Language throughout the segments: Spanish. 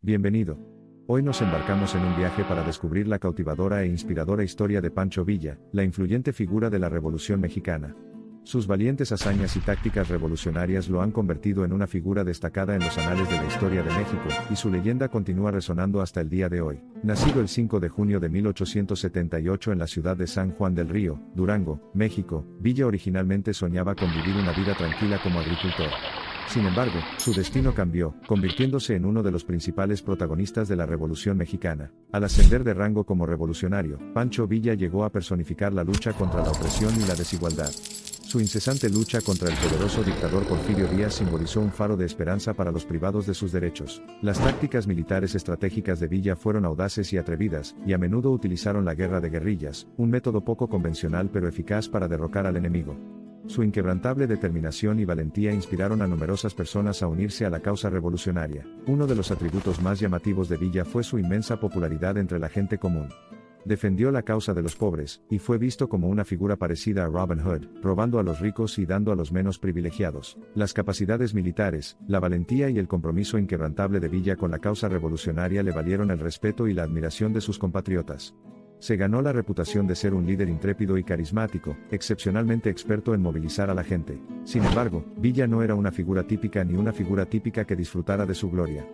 Bienvenido. Hoy nos embarcamos en un viaje para descubrir la cautivadora e inspiradora historia de Pancho Villa, la influyente figura de la Revolución Mexicana. Sus valientes hazañas y tácticas revolucionarias lo han convertido en una figura destacada en los anales de la historia de México, y su leyenda continúa resonando hasta el día de hoy. Nacido el 5 de junio de 1878 en la ciudad de San Juan del Río, Durango, México, Villa originalmente soñaba con vivir una vida tranquila como agricultor. Sin embargo, su destino cambió, convirtiéndose en uno de los principales protagonistas de la Revolución Mexicana. Al ascender de rango como revolucionario, Pancho Villa llegó a personificar la lucha contra la opresión y la desigualdad. Su incesante lucha contra el poderoso dictador Porfirio Díaz simbolizó un faro de esperanza para los privados de sus derechos. Las tácticas militares estratégicas de Villa fueron audaces y atrevidas, y a menudo utilizaron la guerra de guerrillas, un método poco convencional pero eficaz para derrocar al enemigo. Su inquebrantable determinación y valentía inspiraron a numerosas personas a unirse a la causa revolucionaria. Uno de los atributos más llamativos de Villa fue su inmensa popularidad entre la gente común. Defendió la causa de los pobres, y fue visto como una figura parecida a Robin Hood, robando a los ricos y dando a los menos privilegiados. Las capacidades militares, la valentía y el compromiso inquebrantable de Villa con la causa revolucionaria le valieron el respeto y la admiración de sus compatriotas. Se ganó la reputación de ser un líder intrépido y carismático, excepcionalmente experto en movilizar a la gente. Sin embargo, Villa no era una figura típica ni una figura típica que disfrutara de su gloria.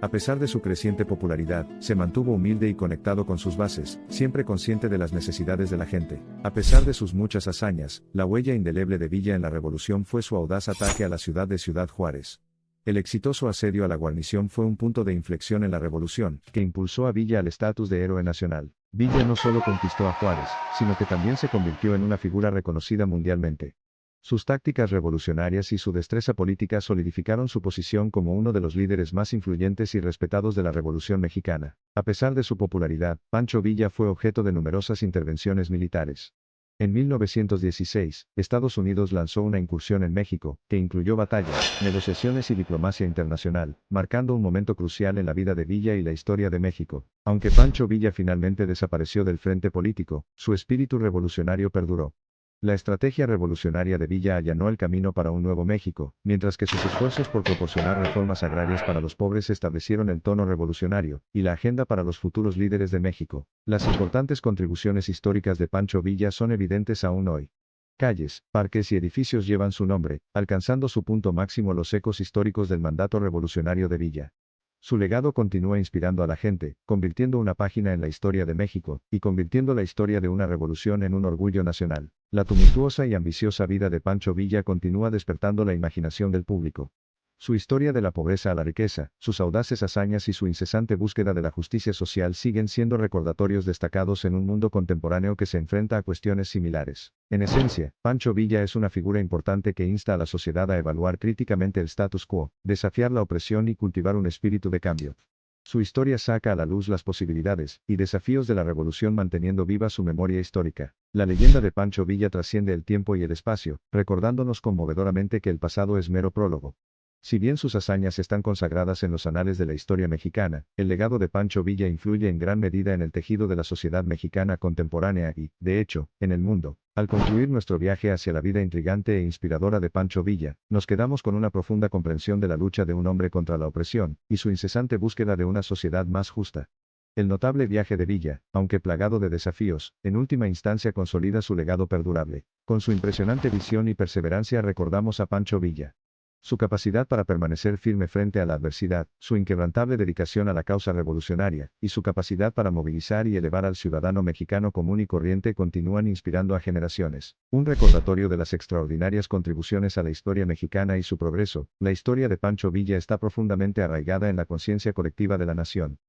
A pesar de su creciente popularidad, se mantuvo humilde y conectado con sus bases, siempre consciente de las necesidades de la gente. A pesar de sus muchas hazañas, la huella indeleble de Villa en la revolución fue su audaz ataque a la ciudad de Ciudad Juárez. El exitoso asedio a la guarnición fue un punto de inflexión en la revolución, que impulsó a Villa al estatus de héroe nacional. Villa no solo conquistó a Juárez, sino que también se convirtió en una figura reconocida mundialmente. Sus tácticas revolucionarias y su destreza política solidificaron su posición como uno de los líderes más influyentes y respetados de la Revolución Mexicana. A pesar de su popularidad, Pancho Villa fue objeto de numerosas intervenciones militares. En 1916, Estados Unidos lanzó una incursión en México, que incluyó batallas, negociaciones y diplomacia internacional, marcando un momento crucial en la vida de Villa y la historia de México. Aunque Pancho Villa finalmente desapareció del frente político, su espíritu revolucionario perduró. La estrategia revolucionaria de Villa allanó el camino para un nuevo México, mientras que sus esfuerzos por proporcionar reformas agrarias para los pobres establecieron el tono revolucionario y la agenda para los futuros líderes de México. Las importantes contribuciones históricas de Pancho Villa son evidentes aún hoy. Calles, parques y edificios llevan su nombre, alcanzando su punto máximo los ecos históricos del mandato revolucionario de Villa. Su legado continúa inspirando a la gente, convirtiendo una página en la historia de México, y convirtiendo la historia de una revolución en un orgullo nacional. La tumultuosa y ambiciosa vida de Pancho Villa continúa despertando la imaginación del público. Su historia de la pobreza a la riqueza, sus audaces hazañas y su incesante búsqueda de la justicia social siguen siendo recordatorios destacados en un mundo contemporáneo que se enfrenta a cuestiones similares. En esencia, Pancho Villa es una figura importante que insta a la sociedad a evaluar críticamente el status quo, desafiar la opresión y cultivar un espíritu de cambio. Su historia saca a la luz las posibilidades y desafíos de la revolución manteniendo viva su memoria histórica. La leyenda de Pancho Villa trasciende el tiempo y el espacio, recordándonos conmovedoramente que el pasado es mero prólogo. Si bien sus hazañas están consagradas en los anales de la historia mexicana, el legado de Pancho Villa influye en gran medida en el tejido de la sociedad mexicana contemporánea y, de hecho, en el mundo. Al concluir nuestro viaje hacia la vida intrigante e inspiradora de Pancho Villa, nos quedamos con una profunda comprensión de la lucha de un hombre contra la opresión, y su incesante búsqueda de una sociedad más justa. El notable viaje de Villa, aunque plagado de desafíos, en última instancia consolida su legado perdurable. Con su impresionante visión y perseverancia recordamos a Pancho Villa. Su capacidad para permanecer firme frente a la adversidad, su inquebrantable dedicación a la causa revolucionaria, y su capacidad para movilizar y elevar al ciudadano mexicano común y corriente continúan inspirando a generaciones. Un recordatorio de las extraordinarias contribuciones a la historia mexicana y su progreso, la historia de Pancho Villa está profundamente arraigada en la conciencia colectiva de la nación.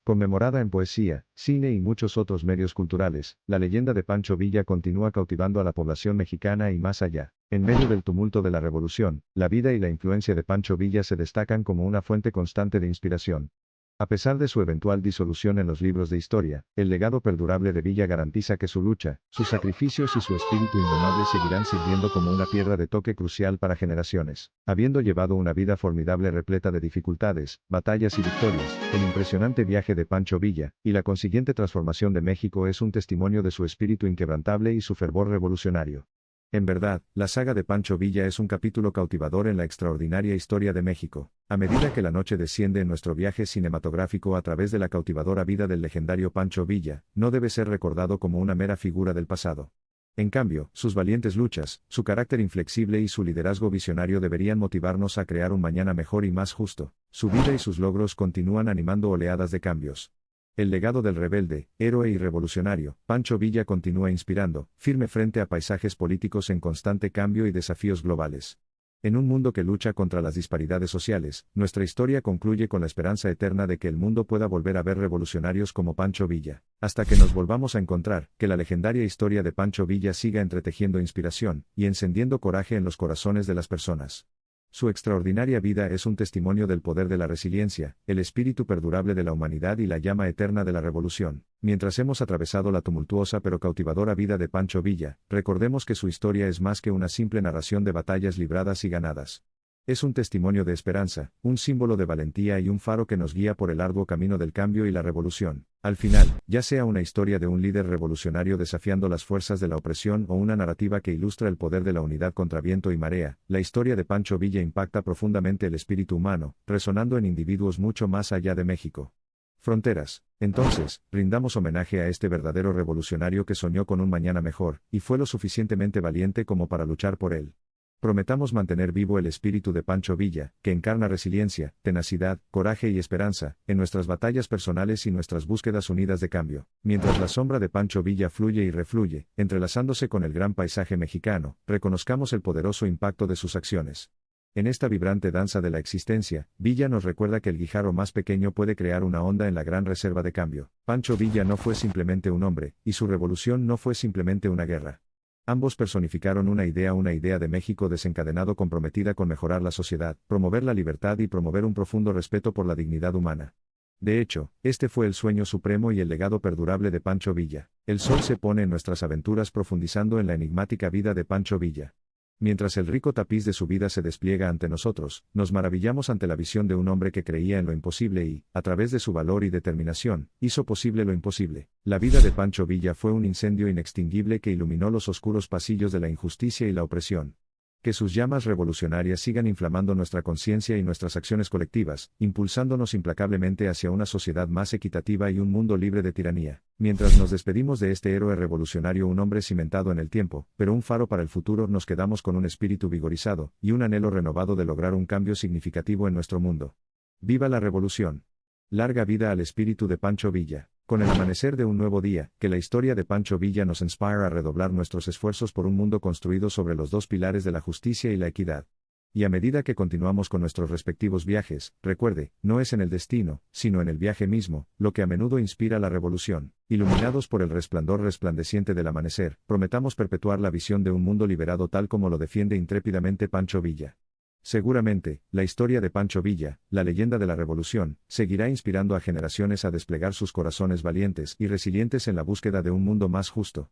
Conmemorada en poesía, cine y muchos otros medios culturales, la leyenda de Pancho Villa continúa cautivando a la población mexicana y más allá. En medio del tumulto de la revolución, la vida y la influencia de Pancho Villa se destacan como una fuente constante de inspiración. A pesar de su eventual disolución en los libros de historia, el legado perdurable de Villa garantiza que su lucha, sus sacrificios y su espíritu indomable seguirán sirviendo como una piedra de toque crucial para generaciones. Habiendo llevado una vida formidable repleta de dificultades, batallas y victorias, el impresionante viaje de Pancho Villa, y la consiguiente transformación de México es un testimonio de su espíritu inquebrantable y su fervor revolucionario. En verdad, la saga de Pancho Villa es un capítulo cautivador en la extraordinaria historia de México. A medida que la noche desciende en nuestro viaje cinematográfico a través de la cautivadora vida del legendario Pancho Villa, no debe ser recordado como una mera figura del pasado. En cambio, sus valientes luchas, su carácter inflexible y su liderazgo visionario deberían motivarnos a crear un mañana mejor y más justo. Su vida y sus logros continúan animando oleadas de cambios. El legado del rebelde, héroe y revolucionario, Pancho Villa continúa inspirando, firme frente a paisajes políticos en constante cambio y desafíos globales. En un mundo que lucha contra las disparidades sociales, nuestra historia concluye con la esperanza eterna de que el mundo pueda volver a ver revolucionarios como Pancho Villa. Hasta que nos volvamos a encontrar, que la legendaria historia de Pancho Villa siga entretejiendo inspiración y encendiendo coraje en los corazones de las personas. Su extraordinaria vida es un testimonio del poder de la resiliencia, el espíritu perdurable de la humanidad y la llama eterna de la revolución. Mientras hemos atravesado la tumultuosa pero cautivadora vida de Pancho Villa, recordemos que su historia es más que una simple narración de batallas libradas y ganadas. Es un testimonio de esperanza, un símbolo de valentía y un faro que nos guía por el arduo camino del cambio y la revolución. Al final, ya sea una historia de un líder revolucionario desafiando las fuerzas de la opresión o una narrativa que ilustra el poder de la unidad contra viento y marea, la historia de Pancho Villa impacta profundamente el espíritu humano, resonando en individuos mucho más allá de México. Fronteras. Entonces, rindamos homenaje a este verdadero revolucionario que soñó con un mañana mejor, y fue lo suficientemente valiente como para luchar por él. Prometamos mantener vivo el espíritu de Pancho Villa, que encarna resiliencia, tenacidad, coraje y esperanza, en nuestras batallas personales y nuestras búsquedas unidas de cambio. Mientras la sombra de Pancho Villa fluye y refluye, entrelazándose con el gran paisaje mexicano, reconozcamos el poderoso impacto de sus acciones. En esta vibrante danza de la existencia, Villa nos recuerda que el guijarro más pequeño puede crear una onda en la gran reserva de cambio. Pancho Villa no fue simplemente un hombre, y su revolución no fue simplemente una guerra. Ambos personificaron una idea de México desencadenado comprometida con mejorar la sociedad, promover la libertad y promover un profundo respeto por la dignidad humana. De hecho, este fue el sueño supremo y el legado perdurable de Pancho Villa. El sol se pone en nuestras aventuras profundizando en la enigmática vida de Pancho Villa. Mientras el rico tapiz de su vida se despliega ante nosotros, nos maravillamos ante la visión de un hombre que creía en lo imposible y, a través de su valor y determinación, hizo posible lo imposible. La vida de Pancho Villa fue un incendio inextinguible que iluminó los oscuros pasillos de la injusticia y la opresión. Que sus llamas revolucionarias sigan inflamando nuestra conciencia y nuestras acciones colectivas, impulsándonos implacablemente hacia una sociedad más equitativa y un mundo libre de tiranía. Mientras nos despedimos de este héroe revolucionario, un hombre cimentado en el tiempo, pero un faro para el futuro, nos quedamos con un espíritu vigorizado y un anhelo renovado de lograr un cambio significativo en nuestro mundo. ¡Viva la revolución! Larga vida al espíritu de Pancho Villa. Con el amanecer de un nuevo día, que la historia de Pancho Villa nos inspire a redoblar nuestros esfuerzos por un mundo construido sobre los dos pilares de la justicia y la equidad. Y a medida que continuamos con nuestros respectivos viajes, recuerde, no es en el destino, sino en el viaje mismo, lo que a menudo inspira la revolución. Iluminados por el resplandor resplandeciente del amanecer, prometamos perpetuar la visión de un mundo liberado tal como lo defiende intrépidamente Pancho Villa. Seguramente, la historia de Pancho Villa, la leyenda de la revolución, seguirá inspirando a generaciones a desplegar sus corazones valientes y resilientes en la búsqueda de un mundo más justo.